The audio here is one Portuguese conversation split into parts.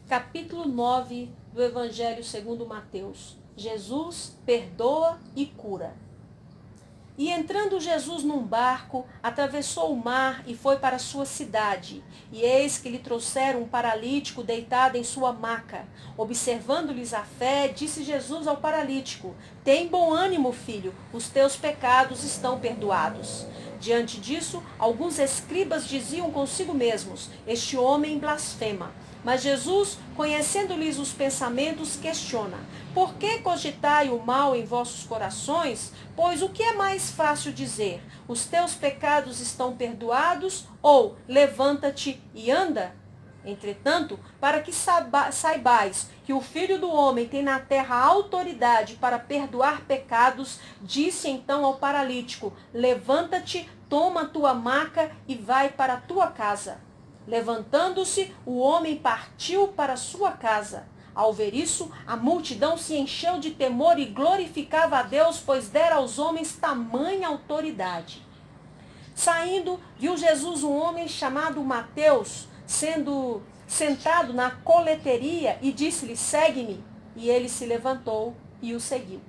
capítulo 9 do Evangelho segundo Mateus. Jesus perdoa e cura. E entrando Jesus num barco, atravessou o mar e foi para sua cidade. E eis que lhe trouxeram um paralítico deitado em sua maca. Observando-lhes a fé, disse Jesus ao paralítico: Tem bom ânimo, filho, os teus pecados estão perdoados. Diante disso, alguns escribas diziam consigo mesmos: Este homem blasfema. Mas Jesus, conhecendo-lhes os pensamentos, questiona: Por que cogitai o mal em vossos corações? Pois o que é mais fácil dizer? Os teus pecados estão perdoados? Ou levanta-te e anda? Entretanto, para que saibais que o Filho do Homem tem na terra autoridade para perdoar pecados, disse então ao paralítico: Levanta-te, toma a tua maca e vai para a tua casa. Levantando-se, o homem partiu para sua casa. Ao ver isso, a multidão se encheu de temor e glorificava a Deus, pois dera aos homens tamanha autoridade. Saindo, viu Jesus um homem chamado Mateus, sendo sentado na coleteria, e disse-lhe: Segue-me. E ele se levantou e o seguiu.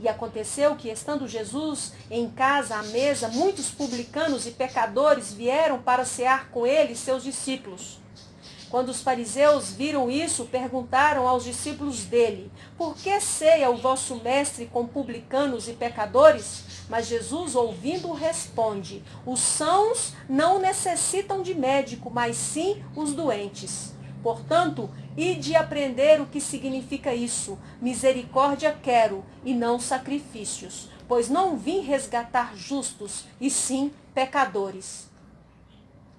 E aconteceu que, estando Jesus em casa à mesa, muitos publicanos e pecadores vieram para cear com ele e seus discípulos. Quando os fariseus viram isso, perguntaram aos discípulos dele: Por que ceia o vosso mestre com publicanos e pecadores? Mas Jesus, ouvindo, responde: Os sãos não necessitam de médico, mas sim os doentes. Portanto, ide aprender o que significa isso. Misericórdia quero, e não sacrifícios, pois não vim resgatar justos, e sim pecadores.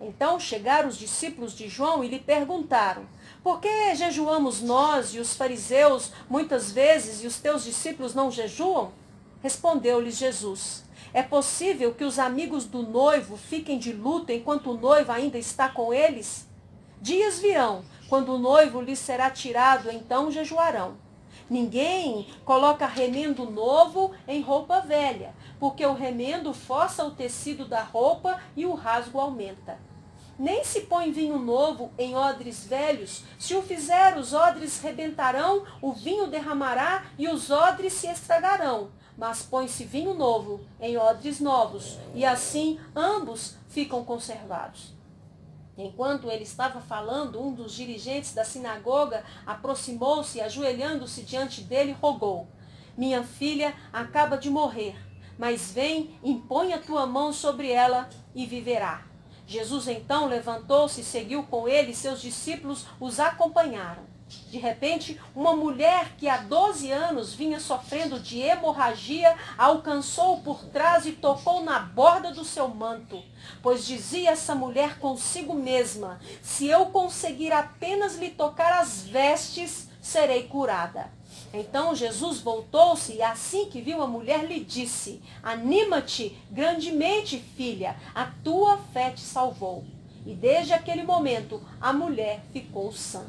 Então chegaram os discípulos de João e lhe perguntaram: Por que jejuamos nós e os fariseus muitas vezes e os teus discípulos não jejuam? Respondeu-lhes Jesus: É possível que os amigos do noivo fiquem de luto enquanto o noivo ainda está com eles? Dias virão, quando o noivo lhes será tirado, então jejuarão. Ninguém coloca remendo novo em roupa velha, porque o remendo força o tecido da roupa e o rasgo aumenta. Nem se põe vinho novo em odres velhos. Se o fizer, os odres rebentarão, o vinho derramará e os odres se estragarão. Mas põe-se vinho novo em odres novos, e assim ambos ficam conservados. Enquanto ele estava falando, um dos dirigentes da sinagoga aproximou-se e, ajoelhando-se diante dele, rogou: Minha filha acaba de morrer, mas vem, impõe a tua mão sobre ela e viverá. Jesus então levantou-se e seguiu com ele, e seus discípulos os acompanharam. De repente, uma mulher que há 12 anos vinha sofrendo de hemorragia alcançou-o por trás e tocou na borda do seu manto. Pois dizia essa mulher consigo mesma: Se eu conseguir apenas lhe tocar as vestes, serei curada. Então Jesus voltou-se e, assim que viu a mulher, lhe disse: Anima-te grandemente, filha, a tua fé te salvou. E desde aquele momento a mulher ficou sã.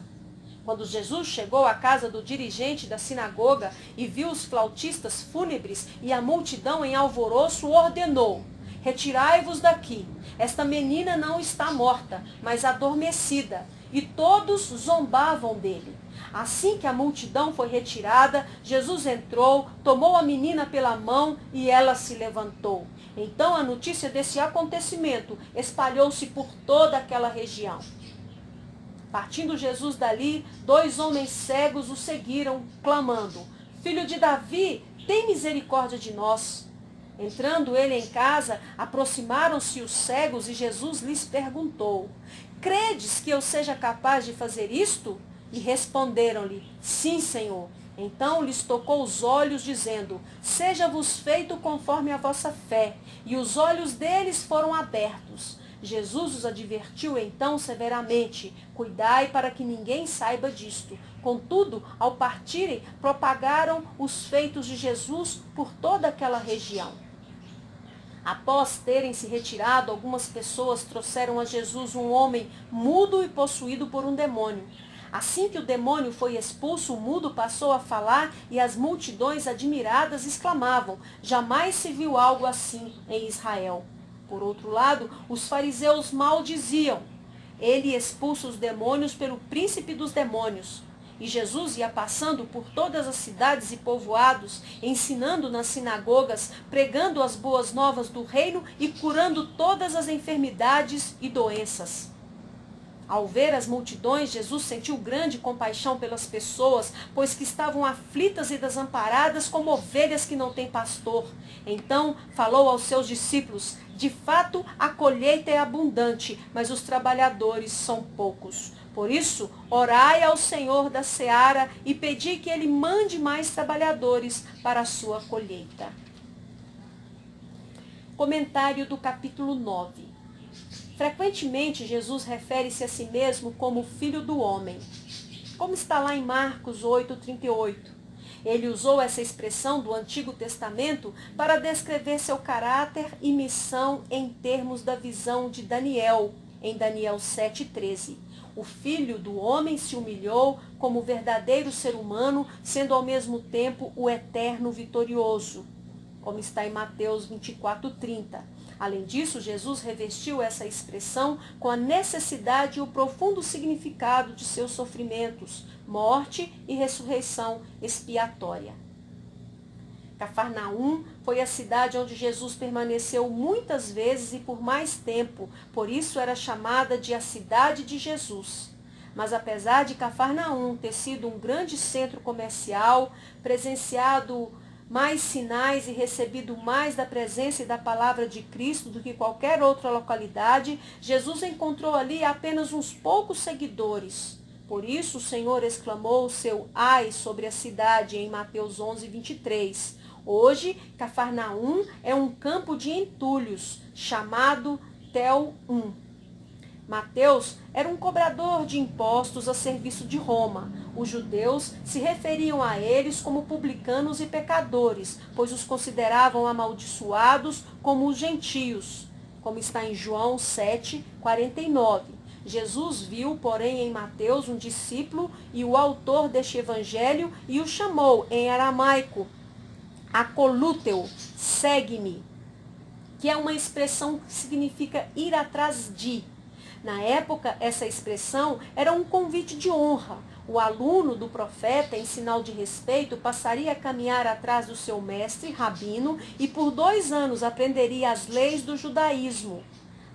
Quando Jesus chegou à casa do dirigente da sinagoga e viu os flautistas fúnebres e a multidão em alvoroço, ordenou: Retirai-vos daqui. Esta menina não está morta, mas adormecida. E todos zombavam dele. Assim que a multidão foi retirada, Jesus entrou, tomou a menina pela mão e ela se levantou. Então a notícia desse acontecimento espalhou-se por toda aquela região. Partindo Jesus dali, 2 homens cegos o seguiram, clamando: Filho de Davi, tem misericórdia de nós. Entrando ele em casa, aproximaram-se os cegos e Jesus lhes perguntou: Credes que eu seja capaz de fazer isto? E responderam-lhe: Sim, Senhor. Então lhes tocou os olhos, dizendo: Seja-vos feito conforme a vossa fé. E os olhos deles foram abertos. Jesus os advertiu então severamente: Cuidai para que ninguém saiba disto. Contudo, ao partirem, propagaram os feitos de Jesus por toda aquela região. Após terem se retirado, algumas pessoas trouxeram a Jesus um homem mudo e possuído por um demônio. Assim que o demônio foi expulso, o mudo passou a falar e as multidões admiradas exclamavam: Jamais se viu algo assim em Israel. Por outro lado, os fariseus maldiziam: ele expulsa os demônios pelo príncipe dos demônios. E Jesus ia passando por todas as cidades e povoados, ensinando nas sinagogas, pregando as boas novas do reino e curando todas as enfermidades e doenças. Ao ver as multidões, Jesus sentiu grande compaixão pelas pessoas, pois que estavam aflitas e desamparadas como ovelhas que não têm pastor. Então falou aos seus discípulos: de fato, a colheita é abundante, mas os trabalhadores são poucos. Por isso, orai ao Senhor da seara e pedi que ele mande mais trabalhadores para a sua colheita. Comentário do capítulo 9. Frequentemente, Jesus refere-se a si mesmo como Filho do Homem, como está lá em Marcos 8:38. Ele usou essa expressão do Antigo Testamento para descrever seu caráter e missão em termos da visão de Daniel, em Daniel 7:13. O Filho do Homem se humilhou como verdadeiro ser humano, sendo ao mesmo tempo o eterno vitorioso, como está em Mateus 24:30. Além disso, Jesus revestiu essa expressão com a necessidade e o profundo significado de seus sofrimentos, morte e ressurreição expiatória. Cafarnaum foi a cidade onde Jesus permaneceu muitas vezes e por mais tempo, por isso era chamada de a cidade de Jesus. Mas apesar de Cafarnaum ter sido um grande centro comercial, presenciado mais sinais e recebido mais da presença e da palavra de Cristo do que qualquer outra localidade, Jesus encontrou ali apenas uns poucos seguidores. Por isso o Senhor exclamou o seu ai sobre a cidade em Mateus 11:23. Hoje, Cafarnaum é um campo de entulhos, chamado Tel-Um. Mateus era um cobrador de impostos a serviço de Roma. Os judeus se referiam a eles como publicanos e pecadores, pois os consideravam amaldiçoados como os gentios, como está em João 7:49. Jesus viu, porém, em Mateus um discípulo e o autor deste evangelho e o chamou em aramaico, acolúteu, segue-me, que é uma expressão que significa ir atrás de. Na época, essa expressão era um convite de honra. O aluno do profeta, em sinal de respeito, passaria a caminhar atrás do seu mestre, rabino, e por 2 anos aprenderia as leis do judaísmo.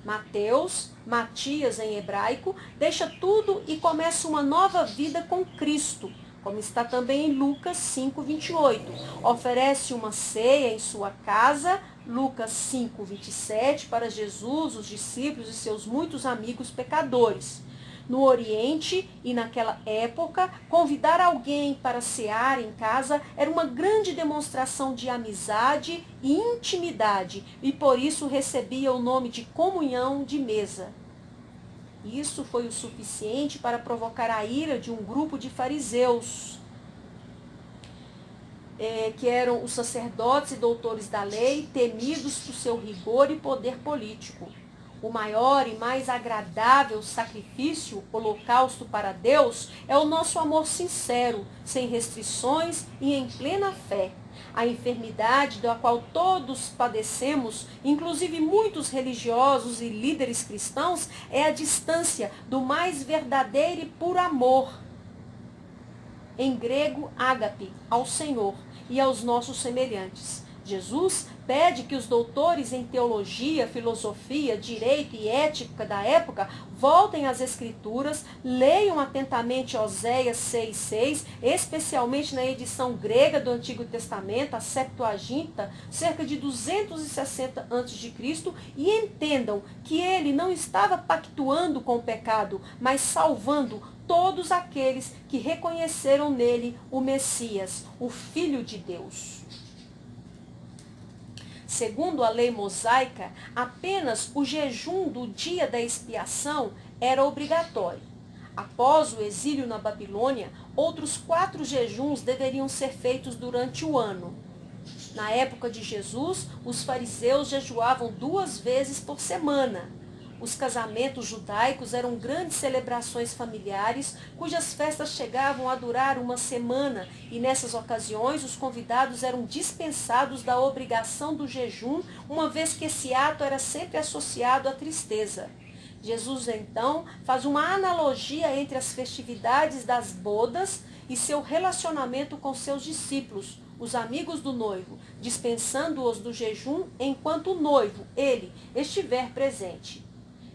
Mateus, Matias em hebraico, deixa tudo e começa uma nova vida com Cristo, como está também em Lucas 5:28. Oferece uma ceia em sua casa, Lucas 5:27, para Jesus, os discípulos e seus muitos amigos pecadores. No Oriente e naquela época, convidar alguém para cear em casa era uma grande demonstração de amizade e intimidade, e por isso recebia o nome de comunhão de mesa. Isso foi o suficiente para provocar a ira de um grupo de fariseus, que eram os sacerdotes e doutores da lei, temidos por seu rigor e poder político. O maior e mais agradável sacrifício, holocausto para Deus, é o nosso amor sincero, sem restrições e em plena fé. A enfermidade da qual todos padecemos, inclusive muitos religiosos e líderes cristãos, é a distância do mais verdadeiro e puro amor. Em grego, ágape, ao Senhor e aos nossos semelhantes. Jesus pede que os doutores em teologia, filosofia, direito e ética da época voltem às Escrituras, leiam atentamente Oséias 6:6, especialmente na edição grega do Antigo Testamento, a Septuaginta, cerca de 260 a.C., e entendam que ele não estava pactuando com o pecado, mas salvando todos aqueles que reconheceram nele o Messias, o Filho de Deus. Segundo a lei mosaica, apenas o jejum do dia da expiação era obrigatório. Após o exílio na Babilônia, outros 4 jejuns deveriam ser feitos durante o ano. Na época de Jesus, os fariseus jejuavam 2 vezes por semana. Os casamentos judaicos eram grandes celebrações familiares, cujas festas chegavam a durar uma semana, e nessas ocasiões os convidados eram dispensados da obrigação do jejum, uma vez que esse ato era sempre associado à tristeza. Jesus, então, faz uma analogia entre as festividades das bodas e seu relacionamento com seus discípulos, os amigos do noivo, dispensando-os do jejum enquanto o noivo, ele, estiver presente.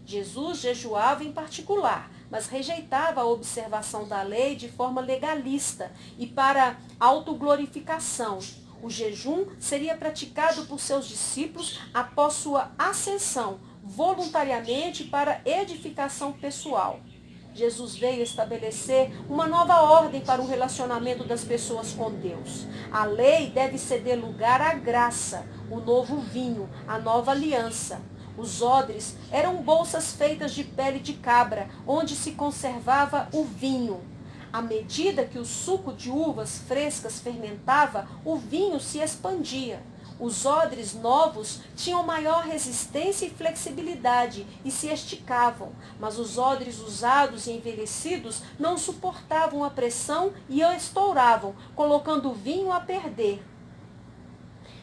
Jesus jejuava em particular, mas rejeitava a observação da lei de forma legalista e para autoglorificação. O jejum seria praticado por seus discípulos após sua ascensão, voluntariamente para edificação pessoal. Jesus veio estabelecer uma nova ordem para o relacionamento das pessoas com Deus. A lei deve ceder lugar à graça, o novo vinho, a nova aliança. Os odres eram bolsas feitas de pele de cabra, onde se conservava o vinho. À medida que o suco de uvas frescas fermentava, o vinho se expandia. Os odres novos tinham maior resistência e flexibilidade e se esticavam, mas os odres usados e envelhecidos não suportavam a pressão e estouravam, colocando o vinho a perder.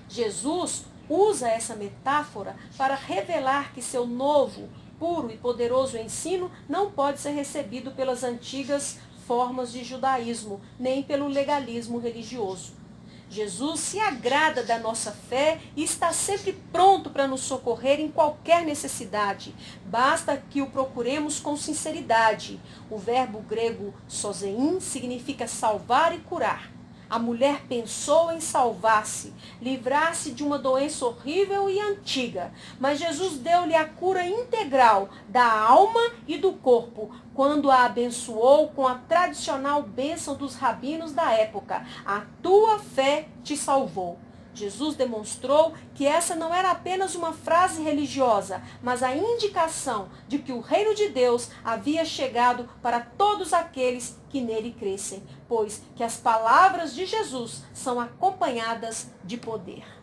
Jesus usa essa metáfora para revelar que seu novo, puro e poderoso ensino não pode ser recebido pelas antigas formas de judaísmo, nem pelo legalismo religioso. Jesus se agrada da nossa fé e está sempre pronto para nos socorrer em qualquer necessidade. Basta que o procuremos com sinceridade. O verbo grego sozein significa salvar e curar. A mulher pensou em salvar-se, livrar-se de uma doença horrível e antiga. Mas Jesus deu-lhe a cura integral da alma e do corpo, quando a abençoou com a tradicional bênção dos rabinos da época. A tua fé te salvou. Jesus demonstrou que essa não era apenas uma frase religiosa, mas a indicação de que o reino de Deus havia chegado para todos aqueles que nele crescem, pois que as palavras de Jesus são acompanhadas de poder.